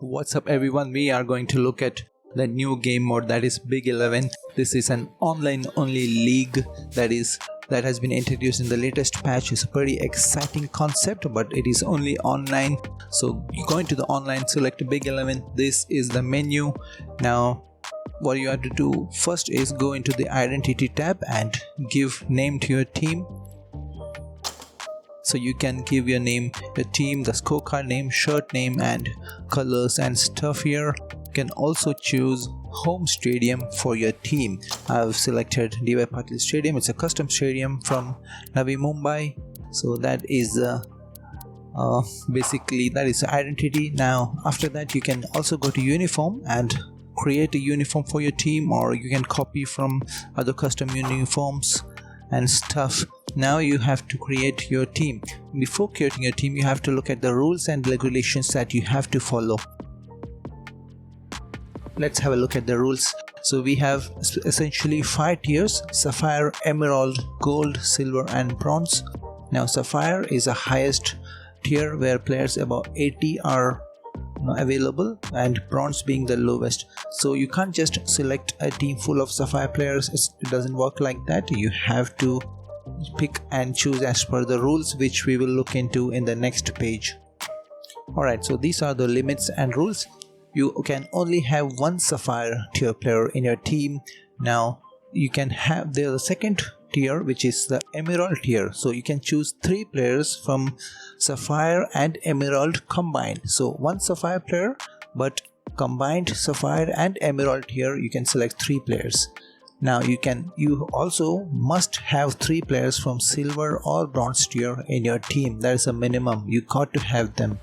What's up everyone, we are going to look at the new game mode, that is Big 11. This is an online only league that has been introduced in the latest patch. It's a pretty exciting concept, but it is only online. So you go into the online, select Big 11. This is the menu. Now what you have to do first is go into the identity tab and give name to your team. So you can give your name, your team, the scorecard name, shirt name and colors and stuff here. You can also choose home stadium for your team. I've selected DY Patil Stadium. It's a custom stadium from Navi Mumbai. So that is basically that is identity. Now after that you can also go to uniform and create a uniform for your team, or you can copy from other custom uniforms and stuff. Now you have to create your team. Before creating your team, you have to look at the rules and regulations that you have to follow. Let's have a look at the rules. So we have essentially 5 tiers: Sapphire, Emerald, Gold, Silver and Bronze. Now Sapphire is the highest tier where players above 80 are available, and Bronze being the lowest. So you can't just select a team full of Sapphire players. It doesn't work like that. You have to pick and choose as per the rules, which we will look into in the next page. Alright, so these are the limits and rules. You can only have one Sapphire tier player in your team. Now you can have the second tier, which is the Emerald tier. So you can choose 3 players from Sapphire and Emerald combined. So one Sapphire player, but combined Sapphire and Emerald tier you can select 3 players. Now you also must have 3 players from Silver or Bronze tier in your team. That is a minimum. You got to have them.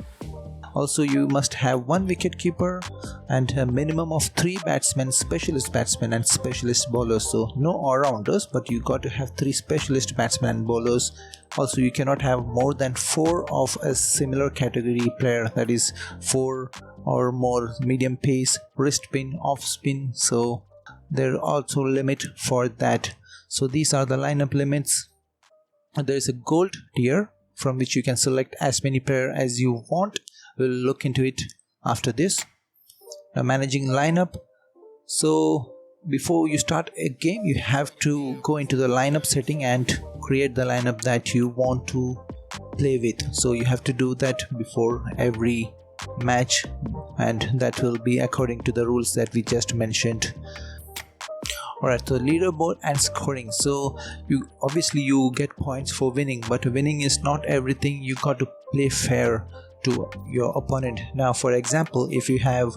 Also you must have 1 wicket keeper and a minimum of 3 batsmen, specialist batsmen and specialist bowlers. So no all-rounders, but you got to have 3 specialist batsmen and bowlers. Also you cannot have more than 4 of a similar category player, that is 4 or more medium pace, wrist spin, off spin. So there are also limit for that. So these are the lineup limits. There is a Gold tier from which you can select as many players as you want. We'll look into it after this. Now managing lineup. So before you start a game, you have to go into the lineup setting and create the lineup that you want to play with. So you have to do that before every match, and that will be according to the rules that we just mentioned. Alright, so leaderboard and scoring. So you obviously get points for winning, but winning is not everything. You got to play fair to your opponent. Now for example, if you have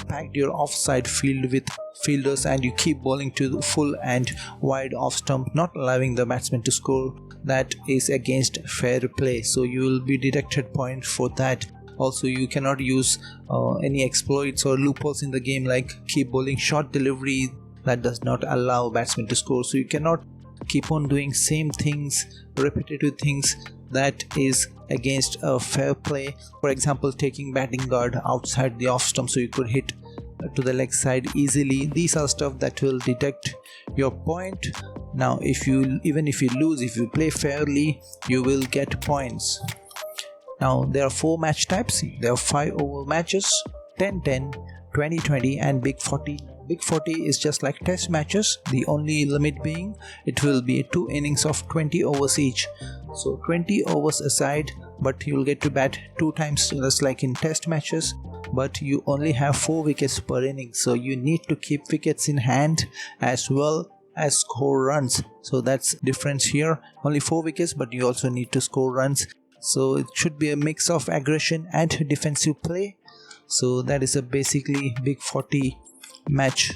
packed your offside field with fielders and you keep bowling to the full and wide off stump, not allowing the batsman to score, that is against fair play. So you will be deducted points for that. Also you cannot use any exploits or loopholes in the game, like keep bowling short delivery. That does not allow batsmen to score. So you cannot keep on doing same things, repetitive things. That is against a fair play. For example, taking batting guard outside the off stump so you could hit to the leg side easily. These are stuff that will deduct your point. Now even if you lose, if you play fairly, you will get points. Now there are 4 match types. There are 5 over matches, 10-10, 20-20 and Big 40. Big 40 is just like test matches, the only limit being it will be 2 innings of 20 overs each. So 20 overs aside, but you will get to bat 2 times just like in test matches, but you only have 4 wickets per inning. So you need to keep wickets in hand as well as score runs. So that's difference here. Only 4 wickets, but you also need to score runs. So it should be a mix of aggression and defensive play. So that is a basically Big 40 match.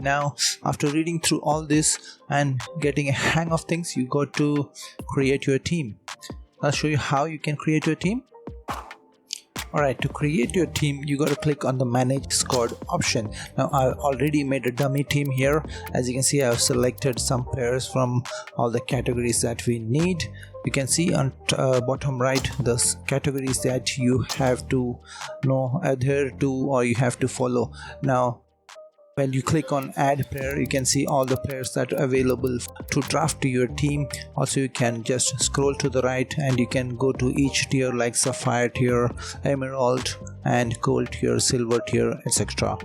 Now after reading through all this and getting a hang of things, you got to create your team. I'll show you how you can create your team. Alright, to create your team you got to click on the manage squad option. Now I already made a dummy team here. As you can see, I have selected some players from all the categories that we need. You can see on bottom right the categories that you have to adhere to or you have to follow. Now When you click on add player, you can see all the players that are available to draft to your team. Also, you can just scroll to the right and you can go to each tier like Sapphire tier, Emerald and Gold tier, Silver tier, etc.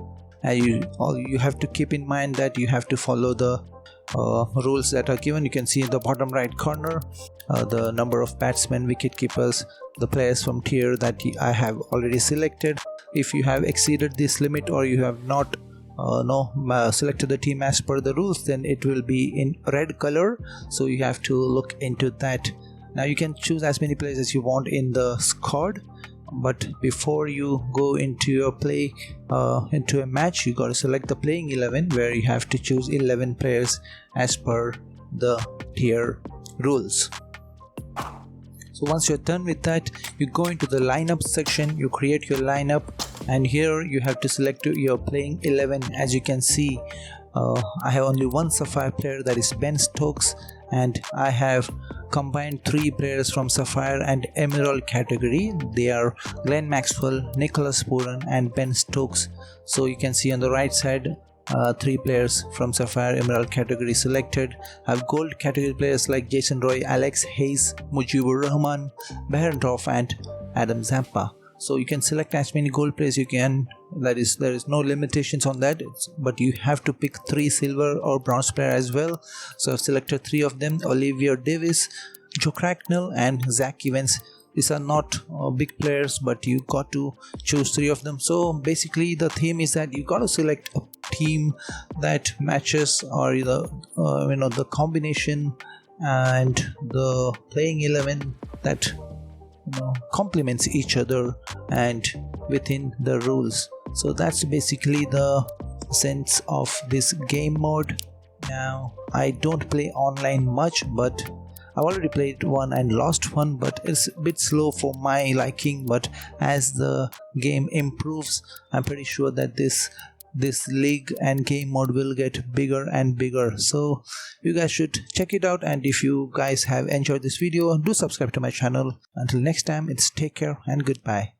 And you have to keep in mind that you have to follow the rules that are given. You can see in the bottom right corner the number of batsmen, wicket keepers, the players from tier that I have already selected. If you have exceeded this limit or you have not selected the team as per the rules, then it will be in red color, so you have to look into that. Now you can choose as many players as you want in the squad, but before you go into your into a match, you got to select the playing 11, where you have to choose 11 players as per the tier rules. So once you're done with that, you go into the lineup section, you create your lineup, and here you have to select your playing 11. As you can see, I have only one Sapphire player, that is Ben Stokes, and I have combined 3 players from Sapphire and Emerald category. They are Glenn Maxwell, Nicholas Pooran and Ben Stokes. So you can see on the right side 3 players from Sapphire Emerald category selected. I have gold category players like Jason Roy, Alex Hayes, Mujibur Rahman, Behrendorf and Adam Zampa. So you can select as many gold players you can. There is no limitations on that, but you have to pick 3 silver or bronze players as well. So I've selected 3 of them: Olivier Davis, Joe Cracknell and Zach Evans. These are not big players, but you got to choose 3 of them. So basically the theme is that you got to select a team that matches, or the combination and the playing 11 that complements each other and within the rules. So that's basically the sense of this game mode. Now I don't play online much, but I've already played one and lost one, but it's a bit slow for my liking. But as the game improves, I'm pretty sure that this league and game mode will get bigger and bigger. So you guys should check it out, and if you guys have enjoyed this video, do subscribe to my channel. Until next time, it's take care and goodbye.